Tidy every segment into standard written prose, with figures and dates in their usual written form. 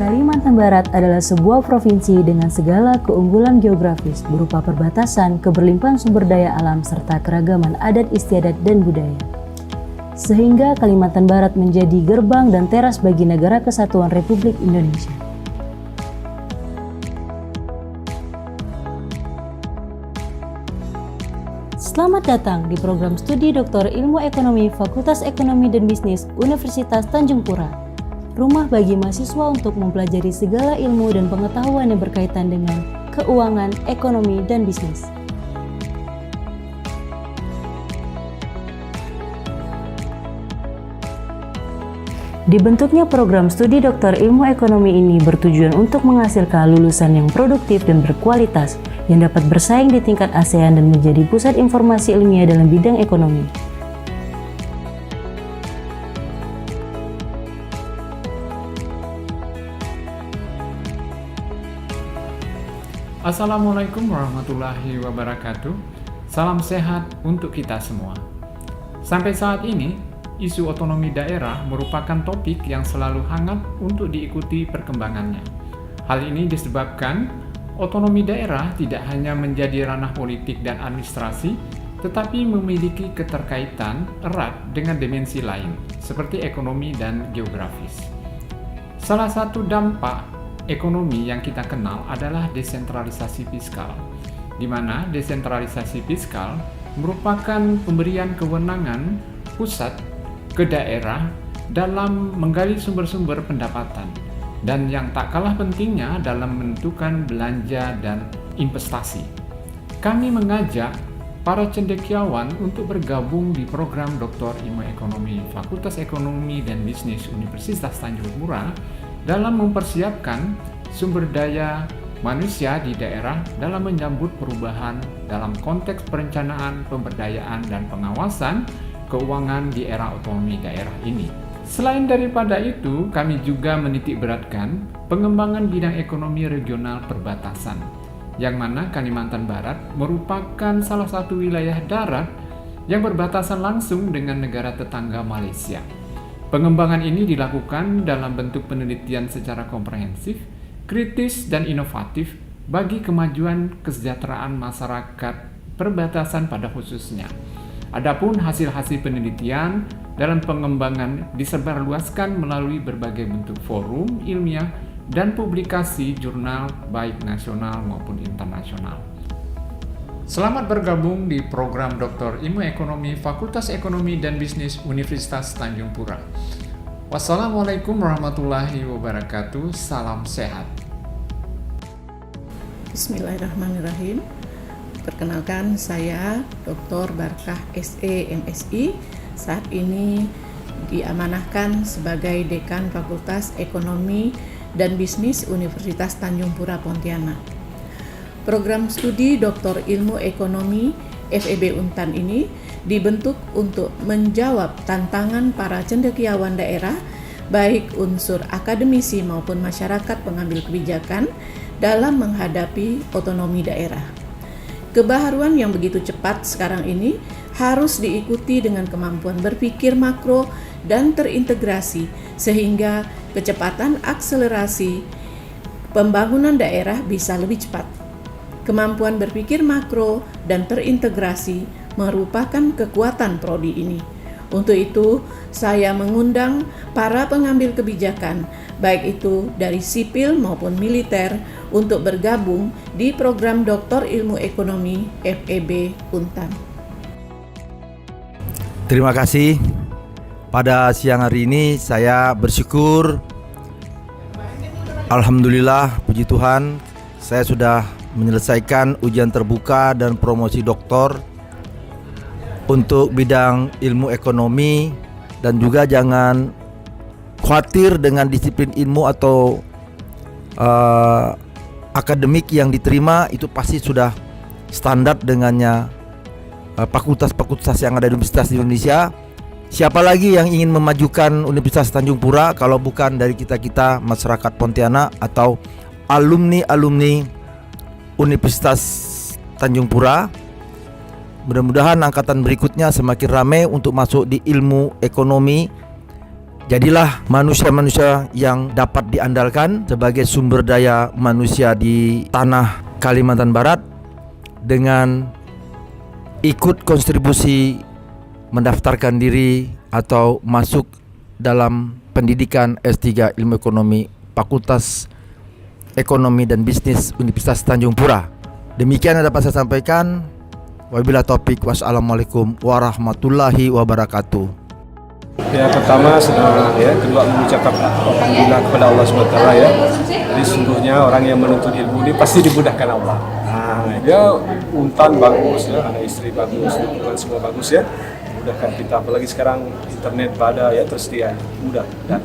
Kalimantan Barat adalah sebuah provinsi dengan segala keunggulan geografis berupa perbatasan, keberlimpahan sumber daya alam, serta keragaman adat istiadat dan budaya. Sehingga Kalimantan Barat menjadi gerbang dan teras bagi Negara Kesatuan Republik Indonesia. Selamat datang di program studi Doktor Ilmu Ekonomi Fakultas Ekonomi dan Bisnis Universitas Tanjung Pura. Rumah bagi mahasiswa untuk mempelajari segala ilmu dan pengetahuan yang berkaitan dengan keuangan, ekonomi, dan bisnis. Dibentuknya program studi Doktor Ilmu Ekonomi ini bertujuan untuk menghasilkan lulusan yang produktif dan berkualitas yang dapat bersaing di tingkat ASEAN dan menjadi pusat informasi ilmiah dalam bidang ekonomi. Assalamualaikum warahmatullahi wabarakatuh. Salam sehat untuk kita semua. Sampai saat ini, isu otonomi daerah merupakan topik yang selalu hangat untuk diikuti perkembangannya. Hal ini disebabkan otonomi daerah tidak hanya menjadi ranah politik dan administrasi, tetapi memiliki keterkaitan erat dengan dimensi lain, seperti ekonomi dan geografis. Salah satu dampak ekonomi yang kita kenal adalah desentralisasi fiskal, di mana desentralisasi fiskal merupakan pemberian kewenangan pusat ke daerah dalam menggali sumber-sumber pendapatan, dan yang tak kalah pentingnya dalam menentukan belanja dan investasi. Kami mengajak para cendekiawan untuk bergabung di program Doktor Ilmu Ekonomi Fakultas Ekonomi dan Bisnis Universitas Tanjung Pura dalam mempersiapkan sumber daya manusia di daerah dalam menyambut perubahan dalam konteks perencanaan, pemberdayaan, dan pengawasan keuangan di era otonomi daerah ini. Selain daripada itu, kami juga menitikberatkan pengembangan bidang ekonomi regional perbatasan, yang mana Kalimantan Barat merupakan salah satu wilayah darat yang berbatasan langsung dengan negara tetangga Malaysia. Pengembangan ini dilakukan dalam bentuk penelitian secara komprehensif, kritis, dan inovatif bagi kemajuan kesejahteraan masyarakat perbatasan pada khususnya. Adapun hasil-hasil penelitian dalam pengembangan disebarluaskan melalui berbagai bentuk forum ilmiah dan publikasi jurnal baik nasional maupun internasional. Selamat bergabung di program Doktor Ilmu Ekonomi Fakultas Ekonomi dan Bisnis Universitas Tanjung Pura. Wassalamualaikum warahmatullahi wabarakatuh. Salam sehat. Bismillahirrahmanirrahim. Perkenalkan, saya Dr. Barkah SE MSI. Saat ini diamanahkan sebagai Dekan Fakultas Ekonomi dan Bisnis Universitas Tanjung Pura Pontianak. Program studi Doktor Ilmu Ekonomi FEB Untan ini dibentuk untuk menjawab tantangan para cendekiawan daerah, baik unsur akademisi maupun masyarakat pengambil kebijakan dalam menghadapi otonomi daerah. Kebaharuan yang begitu cepat sekarang ini harus diikuti dengan kemampuan berpikir makro dan terintegrasi, sehingga kecepatan akselerasi pembangunan daerah bisa lebih cepat. Kemampuan berpikir makro dan terintegrasi merupakan kekuatan prodi ini. Untuk itu, saya mengundang para pengambil kebijakan, baik itu dari sipil maupun militer, untuk bergabung di program Doktor Ilmu Ekonomi FEB Untan. Terima kasih. Pada siang hari ini saya bersyukur, alhamdulillah, puji Tuhan, saya sudah menyelesaikan ujian terbuka dan promosi doktor untuk bidang ilmu ekonomi. Dan juga jangan khawatir dengan disiplin ilmu atau akademik yang diterima, itu pasti sudah standar dengannya fakultas-fakultas yang ada di Universitas Indonesia. Siapa lagi yang ingin memajukan Universitas Tanjung Pura kalau bukan dari kita-kita masyarakat Pontianak atau alumni-alumni Universitas Tanjung Pura. Mudah-mudahan angkatan berikutnya semakin ramai untuk masuk di ilmu ekonomi Jadilah manusia-manusia yang dapat diandalkan sebagai sumber daya manusia di tanah Kalimantan Barat dengan ikut kontribusi mendaftarkan diri atau masuk dalam pendidikan S3 Ilmu Ekonomi Fakultas Ekonomi dan Bisnis Universitas Tanjung Pura. Demikian yang dapat saya sampaikan. Wabillahi taufik. Wassalamualaikum warahmatullahi wabarakatuh. Ya, pertama kedua mengucapkan alhamdulillah kepada Allah SWT ya. Jadi sungguhnya orang yang menuntut ilmu ini pasti dimudahkan Allah. Ya Untan bagus ya, anak istri bagus, lingkungan semua bagus ya. Mudahkan kita, apalagi sekarang internet pada ya tersedia, mudah dan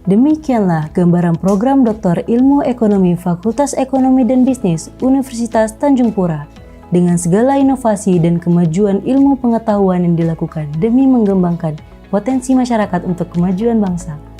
Demikianlah gambaran program Doktor Ilmu Ekonomi Fakultas Ekonomi dan Bisnis Universitas Tanjung Pura dengan segala inovasi dan kemajuan ilmu pengetahuan yang dilakukan demi mengembangkan potensi masyarakat untuk kemajuan bangsa.